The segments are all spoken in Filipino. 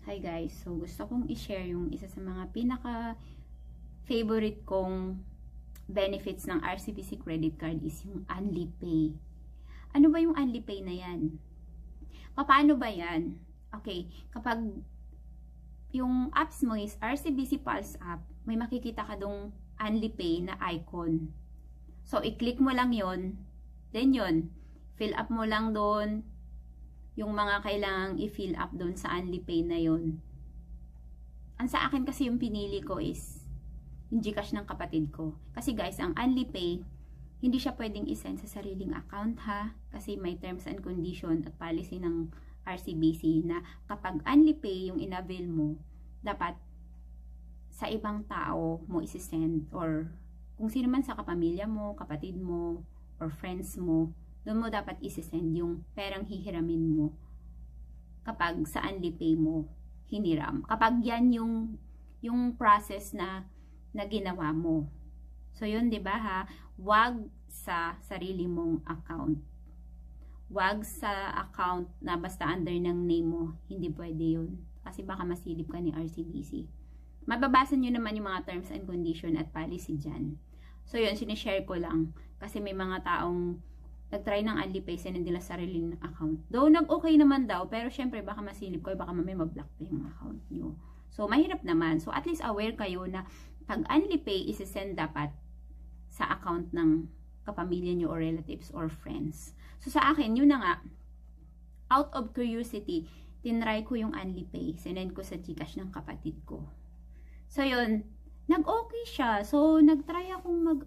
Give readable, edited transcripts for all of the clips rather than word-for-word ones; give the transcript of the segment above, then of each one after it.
Hi guys, so gusto kong i-share yung isa sa mga pinaka-favorite kong benefits ng RCBC credit card is yung UnliPay. Ano ba yung UnliPay na yan? Paano ba yan? Okay, kapag yung apps mo is RCBC Pulse app, may makikita ka dong UnliPay na icon. So, i-click mo lang yon, then yon, fill up mo lang doon yung mga kailangang i-fill up doon sa UnliPay na yon. Ang sa akin kasi yung pinili ko is yung GCash ng kapatid ko. Kasi guys, ang UnliPay, hindi siya pwedeng isend sa sariling account ha. Kasi may terms and condition at policy ng RCBC na kapag UnliPay yung inavail mo, dapat sa ibang tao mo isisend or kung sino man sa kapamilya mo, kapatid mo, or friends mo, doon mo dapat isisend yung perang hihiramin mo kapag sa UnliPay mo hiniram. Kapag yan yung process na ginawa mo. So, yun, 'di ba ha? Wag sa sarili mong account. Wag sa account na basta under ng name mo. Hindi pwede yun. Kasi baka masilip ka ni RCBC. Mababasa nyo naman yung mga terms and condition at policy dyan. So, yun, sinishare ko lang. Kasi may mga taong nag-try ng UnliPay, sinend nila sariling account. Though, nag-okay naman daw, pero syempre, baka masilip ko, baka mamaya mag-block pa yung account nyo. So, mahirap naman. So, at least aware kayo na pag UnliPay, isisend dapat sa account ng kapamilya nyo or relatives or friends. So, sa akin, yun na nga, out of curiosity, tinry ko yung UnliPay. Sinend ko sa GCash ng kapatid ko. So, yun, nag-okay siya. So, nag-try akong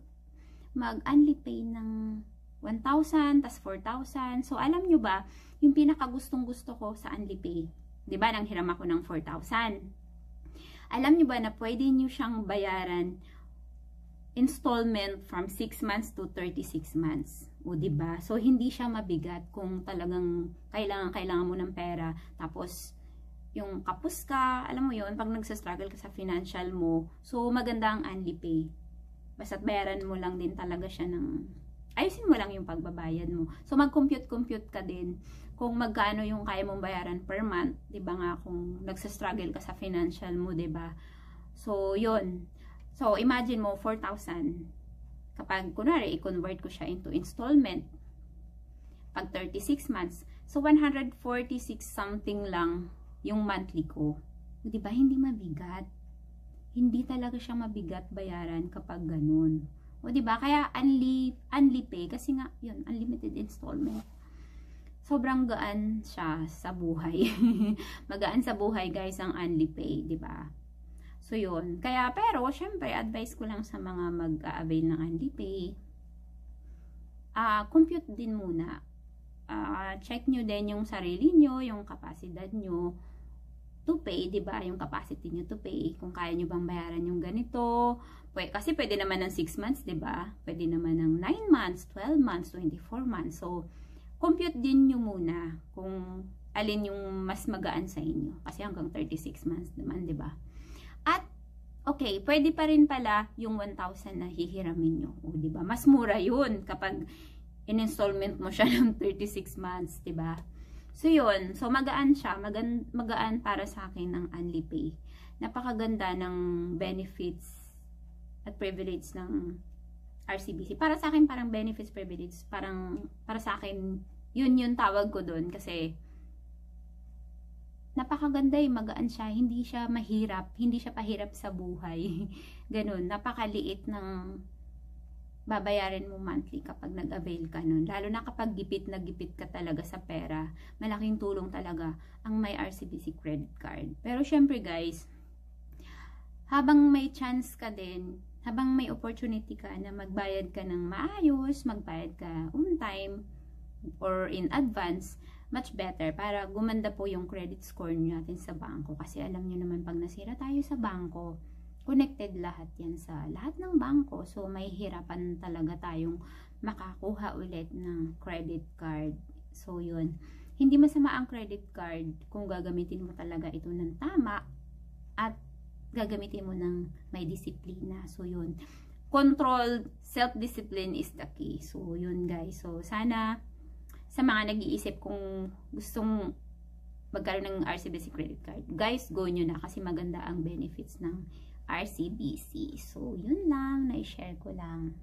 mag-UnliPay ng 1,000, tas 4,000. So, alam nyo ba, yung pinakagustong-gusto ko sa UnliPay, di ba, nang hiram ako ng 4,000. Alam nyo ba na pwede nyo siyang bayaran installment from 6 months to 36 months. O, di ba? So, hindi siya mabigat kung talagang kailangan mo ng pera. Tapos, yung kapos ka, alam mo yun, pag nagsastruggle ka sa financial mo, so, maganda ang UnliPay. Basta't bayaran mo lang din talaga siya ng ayusin mo lang yung pagbabayad mo. So, mag-compute ka din kung magkano yung kaya mong bayaran per month. Diba nga, kung nagsastruggle ka sa financial mo, diba? So, yun. So, imagine mo, 4,000. Kapag, kunwari, i-convert ko siya into installment, pag 36 months, so, 146 something lang yung monthly ko. Diba? Hindi mabigat. Hindi talaga siya mabigat bayaran kapag ganun. O, diba? Kaya, UnliPay, kasi nga, yun, unlimited installment. Sobrang gaan siya sa buhay. Magaan sa buhay, guys, ang UnliPay, diba? So, yun. Kaya, pero, syempre, advice ko lang sa mga mag-a-avail ng UnliPay, compute din muna. Check nyo din yung sarili nyo, yung kapasidad nyo, to pay, diba? Yung capacity nyo to pay. Kung kaya nyo bang bayaran yung ganito. Kasi pwede naman ng 6 months, diba? Pwede naman ng 9 months, 12 months, 24 months. So, compute din nyo muna kung alin yung mas magaan sa inyo. Kasi hanggang 36 months naman, diba? At, okay, pwede pa rin pala yung 1,000 na hihiramin nyo. O, diba? Mas mura yun kapag in-installment mo siya ng 36 months, diba? So, yun. So, magaan siya. Magaan para sa akin ng UnliPay. Napakaganda ng benefits at privilege ng RCBC. Para sa akin, parang benefits, privilege. Para sa akin, yun yung tawag ko dun. Kasi, napakaganda eh. Magaan siya. Hindi siya mahirap. Hindi siya pahirap sa buhay. Ganun. Napakaliit ng babayarin mo monthly kapag nag-avail ka nun. Lalo na kapag gipit na gipit ka talaga sa pera, malaking tulong talaga ang may RCBC credit card. Pero syempre guys, habang may chance ka din, habang may opportunity ka na magbayad ka ng maayos, magbayad ka on time, or in advance, much better para gumanda po yung credit score natin sa bangko. Kasi alam nyo naman, pag nasira tayo sa bangko, connected lahat yan sa lahat ng bangko. So, may hirapan talaga tayong makakuha ulit ng credit card. So, yun. Hindi masama ang credit card kung gagamitin mo talaga ito ng tama at gagamitin mo ng may disiplina. So, yun. Control, self-discipline is the key. So, yun guys. So, sana sa mga nag-iisip kung gustong magkaroon ng RCBC credit card. Guys, go nyo na kasi maganda ang benefits ng RCBC. So, yun lang. Na-share ko lang.